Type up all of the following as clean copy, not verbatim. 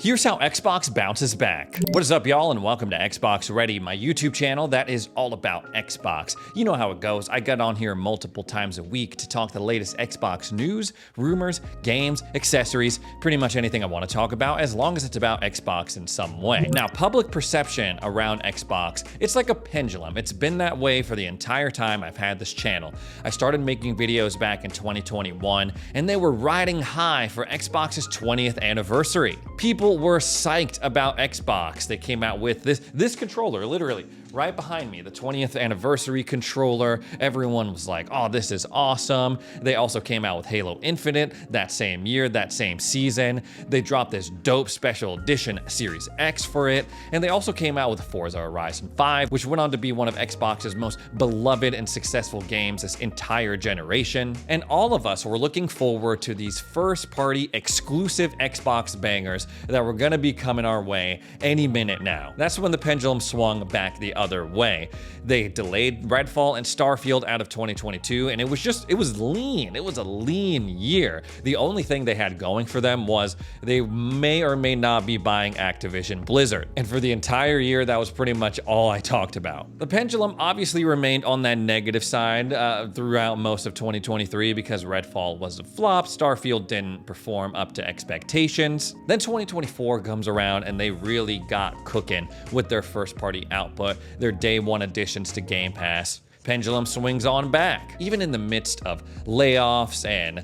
Here's how Xbox bounces back. What is up, y'all, and welcome to Xbox Ready, my YouTube channel that is all about Xbox. You know how it goes. I get on here multiple times a week to talk the latest Xbox news, rumors, games, accessories, pretty much anything I want to talk about, as long as it's about Xbox in some way. Now, public perception around Xbox, it's like a pendulum. It's been that way for the entire time I've had this channel. I started making videos back in 2021, and they were riding high for Xbox's 20th anniversary. People were psyched about Xbox. They came out with this controller, literally right behind me, the 20th anniversary controller. Everyone was like, oh, this is awesome. They also came out with Halo Infinite that same year, that same season. They dropped this dope special edition Series X for it. And they also came out with Forza Horizon 5, which went on to be one of Xbox's most beloved and successful games this entire generation. And all of us were looking forward to these first-party exclusive Xbox bangers that were gonna be coming our way any minute now. That's when the pendulum swung back the other way. They delayed Redfall and Starfield out of 2022, and it was lean. It was a lean year. The only thing they had going for them was they may or may not be buying Activision Blizzard. And for the entire year, that was pretty much all I talked about. The pendulum obviously remained on that negative side throughout most of 2023 because Redfall was a flop, Starfield didn't perform up to expectations. Then 2024 comes around and they really got cooking with their first party output, their day one additions to Game Pass. Pendulum swings on back. Even in the midst of layoffs and,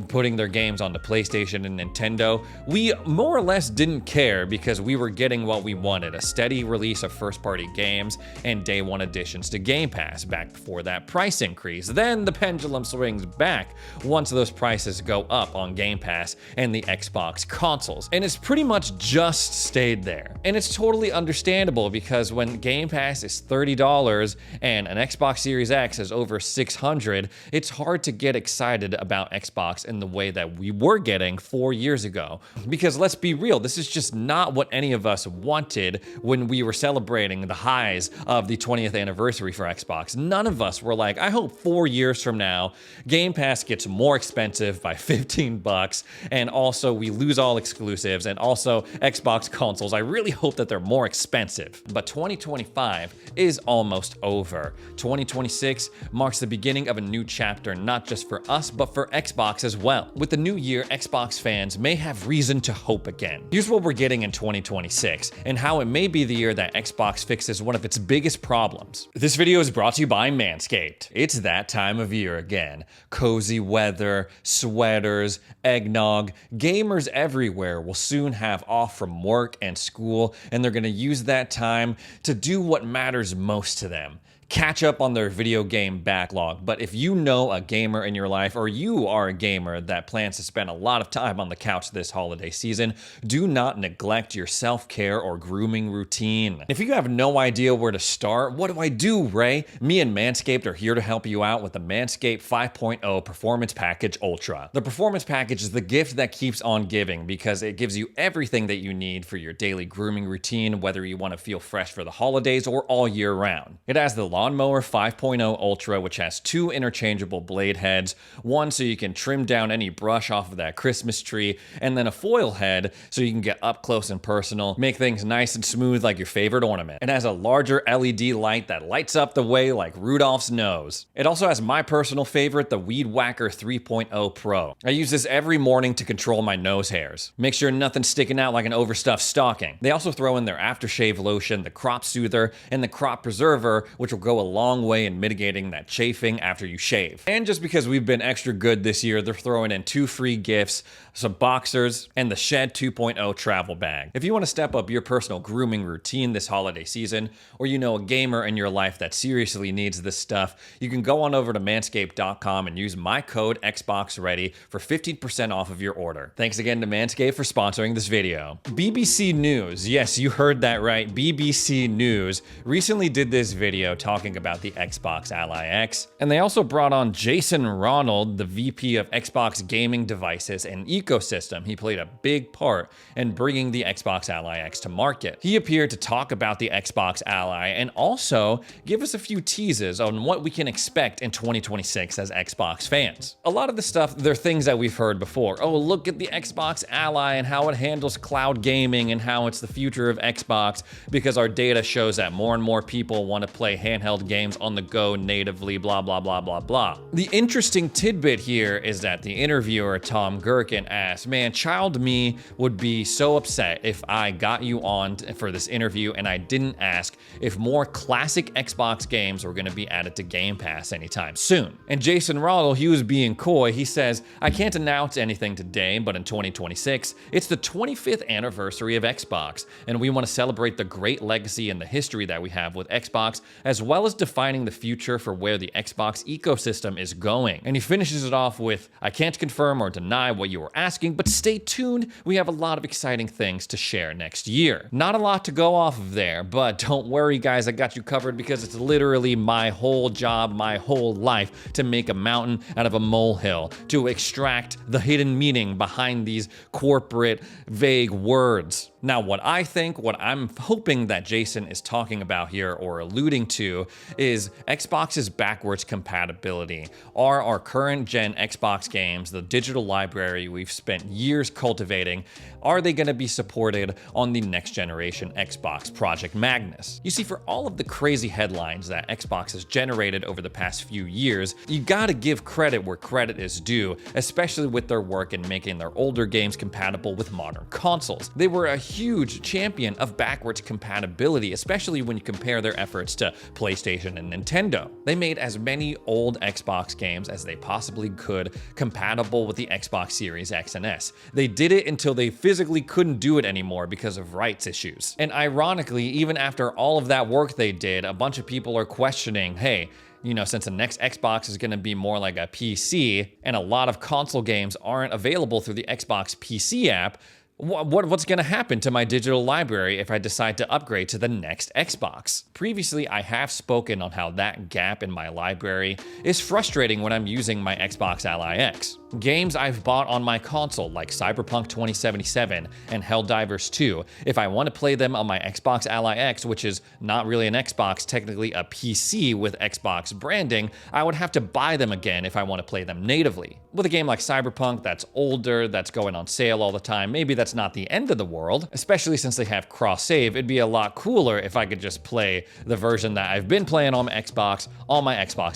putting their games onto PlayStation and Nintendo, we more or less didn't care because we were getting what we wanted, a steady release of first-party games and day one additions to Game Pass back before that price increase. Then the pendulum swings back once those prices go up on Game Pass and the Xbox consoles. And it's pretty much just stayed there. And it's totally understandable because when Game Pass is $30 and an Xbox Series X is over $600, it's hard to get excited about Xbox in the way that we were getting 4 years ago. Because let's be real, this is just not what any of us wanted when we were celebrating the highs of the 20th anniversary for Xbox. None of us were like, I hope 4 years from now, Game Pass gets more expensive by 15 bucks, and also we lose all exclusives, and also Xbox consoles. I really hope that they're more expensive. But 2025 is almost over. 2026 marks the beginning of a new chapter, not just for us, but for Xbox as well. With the new year, Xbox fans may have reason to hope again. Here's what we're getting in 2026, and how it may be the year that Xbox fixes one of its biggest problems. This video is brought to you by Manscaped. It's that time of year again. Cozy weather, sweaters, eggnog. Gamers everywhere will soon have off from work and school, and they're gonna use that time to do what matters most to them. Catch up on their video game backlog. But if you know a gamer in your life, or you are a gamer that plans to spend a lot of time on the couch this holiday season, do not neglect your self-care or grooming routine. If you have no idea where to start, what do I do, Ray? Me and Manscaped are here to help you out with the Manscaped 5.0 Performance Package Ultra. The Performance Package is the gift that keeps on giving because it gives you everything that you need for your daily grooming routine, whether you want to feel fresh for the holidays or all year round. It has the Lawnmower 5.0 Ultra, which has 2 interchangeable blade heads, one so you can trim down any brush off of that Christmas tree, and then a foil head so you can get up close and personal, make things nice and smooth like your favorite ornament. It has a larger LED light that lights up the way like Rudolph's nose. It also has my personal favorite, the Weed Whacker 3.0 Pro. I use this every morning to control my nose hairs. Make sure nothing's sticking out like an overstuffed stocking. They also throw in their aftershave lotion, the Crop Soother, and the Crop Preserver, which will go a long way in mitigating that chafing after you shave. And just because we've been extra good this year, they're throwing in 2 free gifts, some boxers, and the Shed 2.0 travel bag. If you want to step up your personal grooming routine this holiday season, or you know a gamer in your life that seriously needs this stuff, you can go on over to manscaped.com and use my code XBOXREADY for 15% off of your order. Thanks again to Manscaped for sponsoring this video. BBC News, yes, you heard that right, BBC News recently did this video talking about the Xbox Ally X, and they also brought on Jason Ronald, the VP of Xbox Gaming Devices and ecosystem. He played a big part in bringing the Xbox Ally X to market. He appeared to talk about the Xbox Ally and also give us a few teases on what we can expect in 2026 as Xbox fans. A lot of the stuff, they're things that we've heard before. Oh, look at the Xbox Ally and how it handles cloud gaming and how it's the future of Xbox because our data shows that more and more people want to play handheld games on the go natively, blah, blah, blah, blah, blah. The interesting tidbit here is that the interviewer, Tom Gherkin, asked, man, child me would be so upset if I got you on for this interview and I didn't ask if more classic Xbox games were going to be added to Game Pass anytime soon. And Jason Rodell, he was being coy. He says, I can't announce anything today, but in 2026, it's the 25th anniversary of Xbox, and we want to celebrate the great legacy and the history that we have with Xbox, as well as defining the future for where the Xbox ecosystem is going. And he finishes it off with, I can't confirm or deny what you were asking, but stay tuned. We have a lot of exciting things to share next year. Not a lot to go off of there, but don't worry guys, I got you covered because it's literally my whole job, my whole life to make a mountain out of a molehill, to extract the hidden meaning behind these corporate vague words. Now, what I think, what I'm hoping that Jason is talking about here or alluding to is Xbox's backwards compatibility. Are our current gen Xbox games, the digital library we've spent years cultivating, are they going to be supported on the next generation Xbox Project Magnus? You see, for all of the crazy headlines that Xbox has generated over the past few years, you gotta give credit where credit is due, especially with their work in making their older games compatible with modern consoles. They were a huge champion of backwards compatibility, especially when you compare their efforts to PlayStation and Nintendo. They made as many old Xbox games as they possibly could compatible with the Xbox Series X and S. They did it until they physically couldn't do it anymore because of rights issues. And ironically, even after all of that work they did, a bunch of people are questioning, hey, you know, since the next Xbox is going to be more like a PC and a lot of console games aren't available through the Xbox PC app, what's going to happen to my digital library if I decide to upgrade to the next Xbox? Previously, I have spoken on how that gap in my library is frustrating when I'm using my Xbox Ally X. Games I've bought on my console like Cyberpunk 2077 and Helldivers 2, if I want to play them on my Xbox Ally X, which is not really an Xbox, technically a PC with Xbox branding, I would have to buy them again if I want to play them natively. With a game like Cyberpunk that's older, that's going on sale all the time, maybe that's not the end of the world, especially since they have cross-save. It'd be a lot cooler if I could just play the version that I've been playing on my Xbox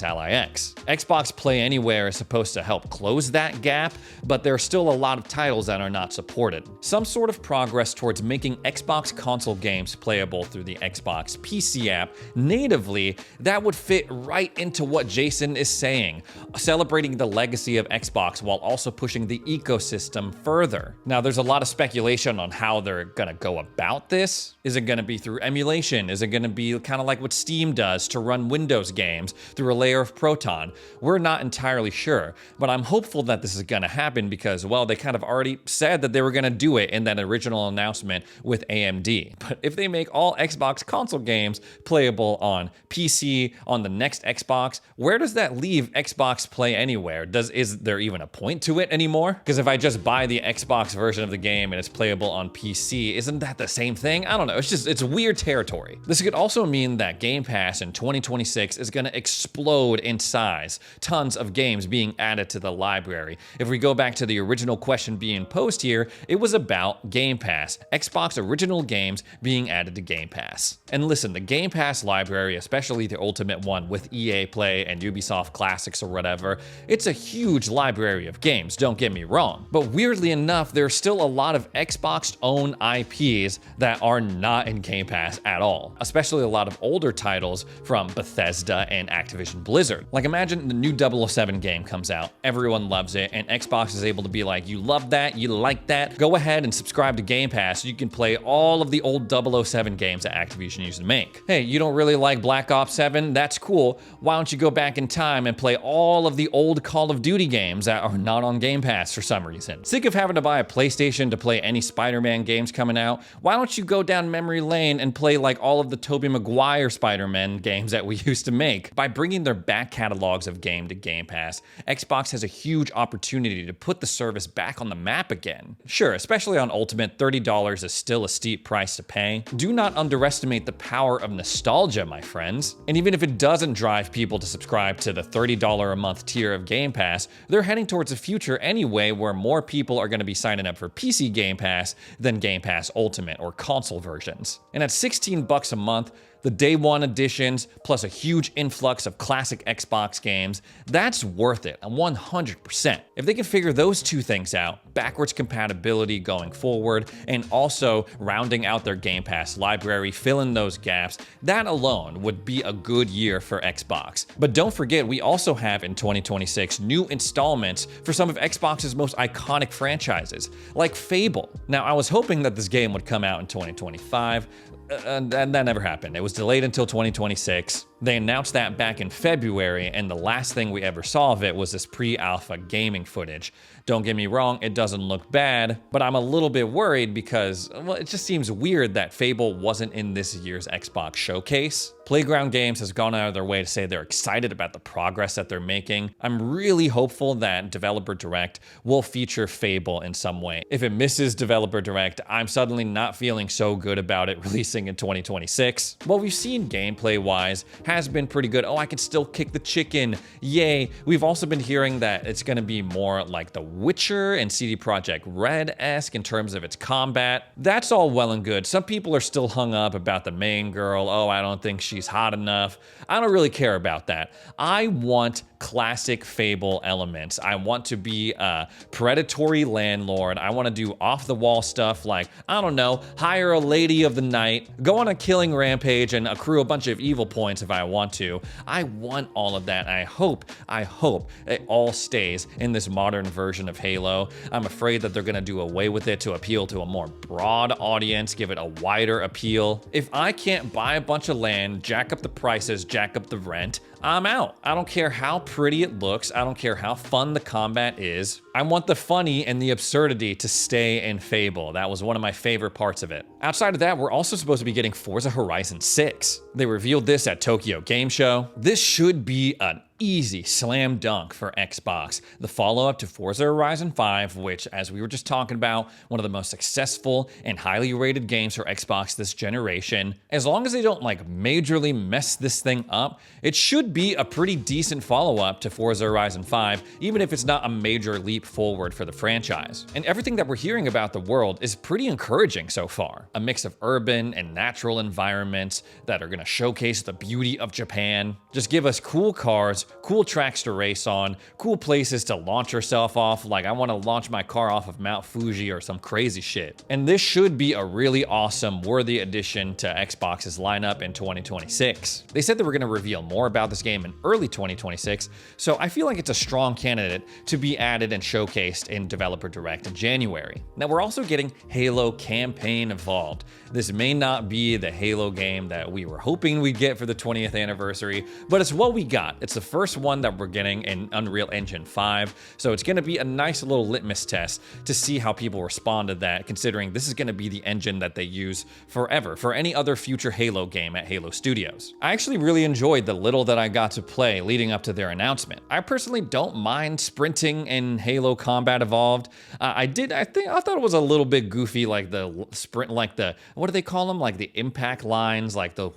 Ally X. Xbox Play Anywhere is supposed to help close that gap, but there are still a lot of titles that are not supported. Some sort of progress towards making Xbox console games playable through the Xbox PC app natively, that would fit right into what Jason is saying, celebrating the legacy of Xbox while also pushing the ecosystem further. Now, there's a lot of speculation on how they're gonna go about this. Is it gonna be through emulation? Is it gonna be kind of like what Steam does to run Windows games through a layer of Proton? We're not entirely sure, but I'm hopeful that this is gonna happen because, well, they kind of already said that they were gonna do it in that original announcement with AMD. But if they make all Xbox console games playable on PC on the next Xbox, where does that leave Xbox Play Anywhere? Is there even a point to it anymore? Because if I just buy the Xbox version of the game and it's playable on PC, isn't that the same thing? I don't know, it's weird territory. This could also mean that Game Pass in 2026 is gonna explode in size, tons of games being added to the library. If we go back to the original question being posed here, it was about Game Pass, Xbox original games being added to Game Pass. And listen, the Game Pass library, especially the ultimate one with EA Play and Ubisoft Classics or whatever, it's a huge library of games, don't get me wrong. But weirdly enough, there's still a lot of Xbox-owned IPs that are not in Game Pass at all, especially a lot of older titles from Bethesda and Activision Blizzard. Like imagine the new 007 game comes out, everyone loves it, and Xbox is able to be like, you love that, you like that, go ahead and subscribe to Game Pass so you can play all of the old 007 games that Activision used to make. Hey, you don't really like Black Ops 7? That's cool. Why don't you go back in time and play all of the old Call of Duty games that are not on Game Pass for some reason? Sick of having to buy a PlayStation to play any Spider-Man games coming out? Why don't you go down memory lane and play like all of the Tobey Maguire Spider-Man games that we used to make? By bringing their back catalogs of game to Game Pass, Xbox has a huge opportunity to put the service back on the map again. Sure, especially on Ultimate, $30 is still a steep price to pay. Do not underestimate the power of nostalgia, my friends. And even if it doesn't drive people to subscribe to the $30 a month tier of Game Pass, they're heading towards a future anyway where more people are going to be signing up for PC Game Pass than Game Pass Ultimate or console versions. And at $16 a month, the day one editions, plus a huge influx of classic Xbox games, that's worth it, 100%. If they can figure those two things out, backwards compatibility going forward, and also rounding out their Game Pass library, filling those gaps, that alone would be a good year for Xbox. But don't forget, we also have in 2026 new installments for some of Xbox's most iconic franchises, like Fable. Now, I was hoping that this game would come out in 2025, and that never happened. It was delayed until 2026. They announced that back in February, and the last thing we ever saw of it was this pre-alpha gaming footage. Don't get me wrong, it doesn't look bad, but I'm a little bit worried because, well, it just seems weird that Fable wasn't in this year's Xbox showcase. Playground Games has gone out of their way to say they're excited about the progress that they're making. I'm really hopeful that Developer Direct will feature Fable in some way. If it misses Developer Direct, I'm suddenly not feeling so good about it releasing in 2026. What we've seen gameplay-wise has been pretty good. Oh, I can still kick the chicken. Yay. We've also been hearing that it's going to be more like The Witcher and CD Projekt Red-esque in terms of its combat. That's all well and good. Some people are still hung up about the main girl. Oh, I don't think she's hot enough. I don't really care about that. I want classic Fable elements. I want to be a predatory landlord. I want to do off-the-wall stuff like, I don't know, hire a lady of the night, go on a killing rampage and accrue a bunch of evil points if I want to. I want all of that. I hope it all stays in this modern version of Halo. I'm afraid that they're going to do away with it to appeal to a more broad audience, give it a wider appeal. If I can't buy a bunch of land, jack up the prices, jack up the rent, I'm out. I don't care how pretty it looks. I don't care how fun the combat is. I want the funny and the absurdity to stay in Fable. That was one of my favorite parts of it. Outside of that, we're also supposed to be getting Forza Horizon 6. They revealed this at Tokyo Game Show. This should be an easy slam dunk for Xbox. The follow-up to Forza Horizon 5, which, as we were just talking about, one of the most successful and highly rated games for Xbox this generation. As long as they don't majorly mess this thing up, it should be a pretty decent follow-up to Forza Horizon 5, even if it's not a major leap forward for the franchise. And everything that we're hearing about the world is pretty encouraging so far. A mix of urban and natural environments that are going to showcase the beauty of Japan. Just give us cool cars, cool tracks to race on, cool places to launch yourself off, like I want to launch my car off of Mount Fuji or some crazy shit. And this should be a really awesome, worthy addition to Xbox's lineup in 2026. They said they were going to reveal more about this game in early 2026, so I feel like it's a strong candidate to be added and showcased in Developer Direct in January. Now, we're also getting Halo Campaign Evolved. This may not be the Halo game that we were hoping we'd get for the 20th anniversary, but it's what we got. It's the first one that we're getting in Unreal Engine 5, so it's going to be a nice little litmus test to see how people respond to that, considering this is going to be the engine that they use forever for any other future Halo game at Halo Studios. I actually really enjoyed the little that I got to play leading up to their announcement. I personally don't mind sprinting in Halo Combat Evolved. I thought it was a little bit goofy, like the sprint, like the, what do they call them? Like the impact lines, like the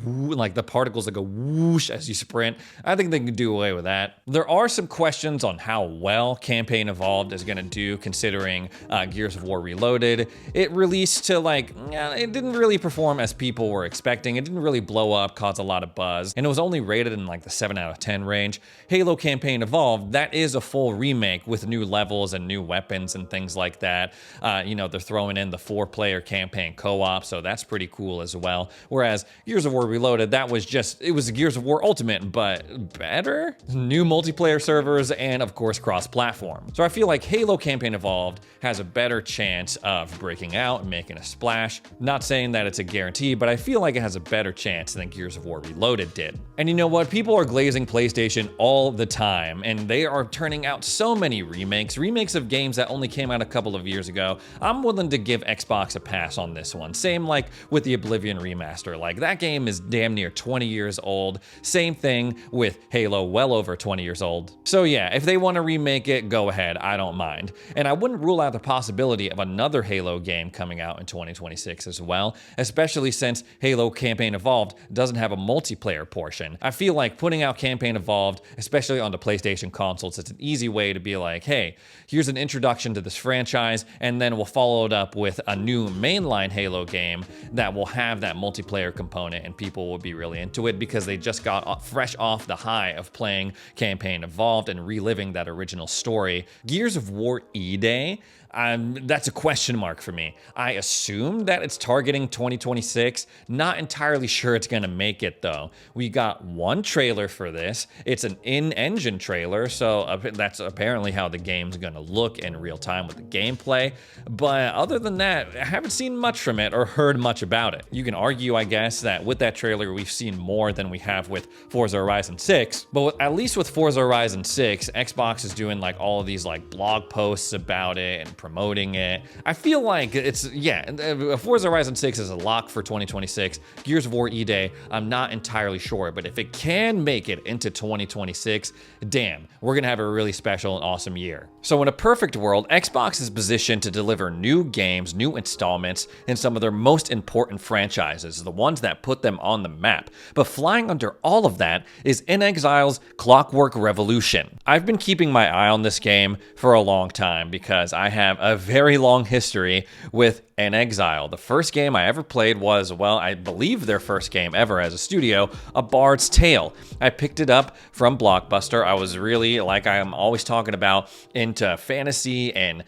particles that go whoosh as you sprint. I think they can do away with that. There are some questions on how well Campaign Evolved is going to do, considering Gears of War Reloaded. It released to it didn't really perform as people were expecting. It didn't really blow up, cause a lot of buzz, and it was only rated in the 7 out of 10 range. Halo Campaign Evolved, that is a full remake with new levels and new weapons and things like that. They're throwing in the 4-player campaign co-op, so that's pretty cool as well. Whereas Gears of War Reloaded, it was Gears of War Ultimate, but better? New multiplayer servers and, of course, cross-platform. So I feel like Halo Campaign Evolved has a better chance of breaking out and making a splash. Not saying that it's a guarantee, but I feel like it has a better chance than Gears of War Reloaded did. And you know what? People are glazing PlayStation all the time, and they are turning out so many remakes of games that only came out a couple of years ago. I'm willing to give Xbox a pass on this one. Same with the Oblivion remaster. That game is damn near 20 years old. Same thing with Halo well over 20 years old. So yeah, if they want to remake it, go ahead, I don't mind. And I wouldn't rule out the possibility of another Halo game coming out in 2026 as well, especially since Halo Campaign Evolved doesn't have a multiplayer portion. I feel like putting out Campaign Evolved, especially on the PlayStation consoles, it's an easy way to be like, hey, here's an introduction to this franchise, and then we'll follow it up with a new mainline Halo game that will have that multiplayer component, and people will be really into it because they just got fresh off the high of playing Campaign Evolved and reliving that original story. Gears of War E-Day, that's a question mark for me. I assume that it's targeting 2026. Not entirely sure it's gonna make it though. We got one trailer for this. It's an in-engine trailer, so that's apparently how the game's gonna look in real time with the gameplay. But other than that, I haven't seen much from it or heard much about it. You can argue, I guess, that with that trailer, we've seen more than we have with Forza Horizon 6. But at least with Forza Horizon 6, Xbox is doing like all of these like blog posts about it and promoting it. I feel like it's, yeah, Forza Horizon 6 is a lock for 2026. Gears of War E-Day, I'm not entirely sure, but if it can make it into 2026, damn, we're gonna have a really special and awesome year. So in a perfect world, Xbox is positioned to deliver new games, new installments, in some of their most important franchises, the ones that put them on the map. But flying under all of that is inXile's Clockwork Revolution. I've been keeping my eye on this game for a long time because I have a very long history with inXile. The first game I ever played was, well, I believe their first game ever as a studio, A Bard's Tale. I picked it up from Blockbuster. I was really, like I am always talking about, into fantasy and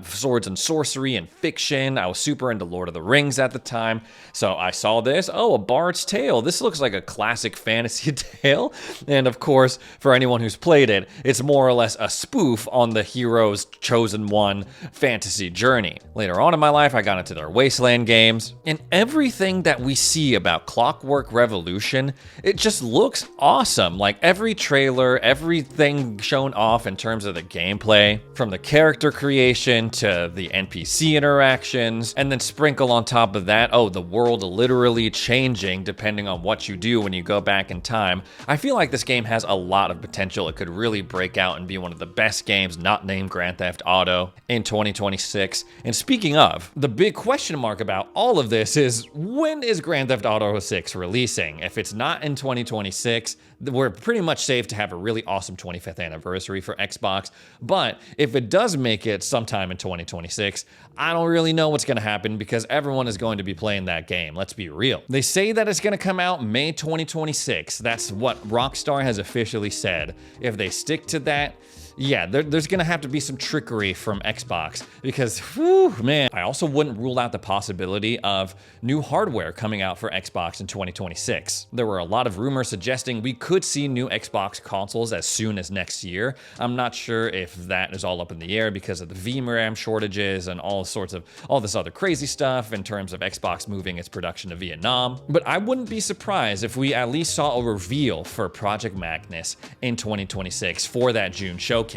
swords and sorcery and fiction. I was super into Lord of the Rings at the time. So I saw this, oh, A Bard's Tale. This looks like a classic fantasy tale. And of course, for anyone who's played it, it's more or less a spoof on the hero's chosen one fantasy journey. Later on in my life, I got into their Wasteland games, and everything that we see about Clockwork Revolution, it just looks awesome. Like every trailer, everything shown off in terms of the gameplay, from the character creation to the NPC interactions, and then sprinkle on top of that, oh, the world literally changing depending on what you do when you go back in time. I feel like this game has a lot of potential. It could really break out and be one of the best games not named Grand Theft Auto in 2026. And speaking of, the big question mark about all of this is, when is Grand Theft Auto 6 releasing? If it's not in 2026, we're pretty much safe to have a really awesome 25th anniversary for Xbox. But if it does make it sometime in 2026, I don't really know what's going to happen because everyone is going to be playing that game. Let's be real. They say that it's going to come out May 2026. That's what Rockstar has officially said. If they stick to that, yeah, there's gonna have to be some trickery from Xbox because, whew, man. I also wouldn't rule out the possibility of new hardware coming out for Xbox in 2026. There were a lot of rumors suggesting we could see new Xbox consoles as soon as next year. I'm not sure if that is all up in the air because of the VRAM shortages and all this other crazy stuff in terms of Xbox moving its production to Vietnam. But I wouldn't be surprised if we at least saw a reveal for Project Magnus in 2026 for that June showcase.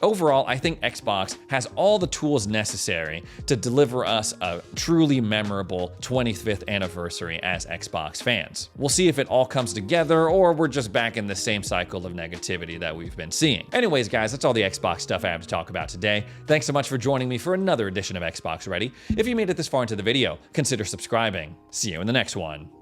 Overall, I think Xbox has all the tools necessary to deliver us a truly memorable 25th anniversary as Xbox fans. We'll see if it all comes together or we're just back in the same cycle of negativity that we've been seeing. Anyways, guys, that's all the Xbox stuff I have to talk about today. Thanks so much for joining me for another edition of Xbox Ready. If you made it this far into the video, consider subscribing. See you in the next one.